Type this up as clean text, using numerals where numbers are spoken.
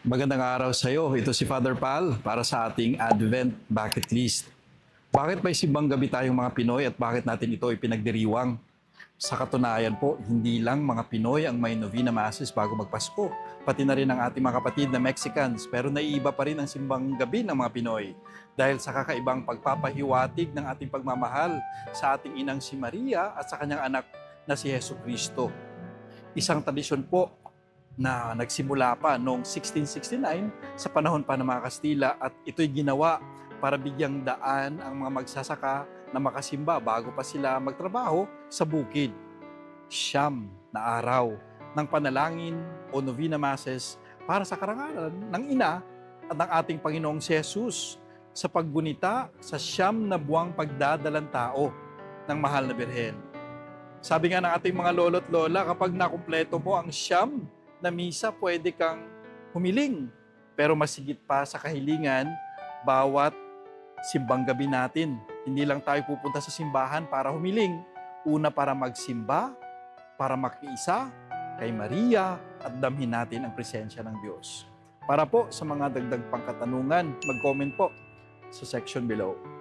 Magandang araw sa iyo. Ito si Father Pal para sa ating Advent Bucket List. Bakit may simbang gabi tayong mga Pinoy at bakit natin ito ipinagdiriwang? Sa katunayan po, hindi lang mga Pinoy ang may Novena Masses bago magpasko, pati na rin ang ating mga kapatid na Mexicans, pero naiiba pa rin ang simbang gabi ng mga Pinoy dahil sa kakaibang pagpapahiwatig ng ating pagmamahal sa ating inang si Maria at sa kanyang anak na si Hesus Kristo. Isang tradisyon po na nagsimula pa noong 1669 sa panahon pa ng mga Kastila at ito'y ginawa para bigyang daan ang mga magsasaka na makasimba bago pa sila magtrabaho sa bukid. Siyam na araw ng panalangin o Novena Masses para sa karangalan ng ina at ng ating Panginoong si Jesus sa paggunita sa siyam na buwang pagdadalang tao ng mahal na Birhen. Sabi nga ng ating mga lolo't lola, kapag nakumpleto mo ang siyam na misa, pwede kang humiling. Pero masigit pa sa kahilingan, bawat simbang gabi natin, hindi lang tayo pupunta sa simbahan para humiling. Una, para magsimba, para makiisa kay Maria at damhin natin ang presensya ng Diyos. Para po sa mga dagdag pang katanungan, mag-comment po sa section below.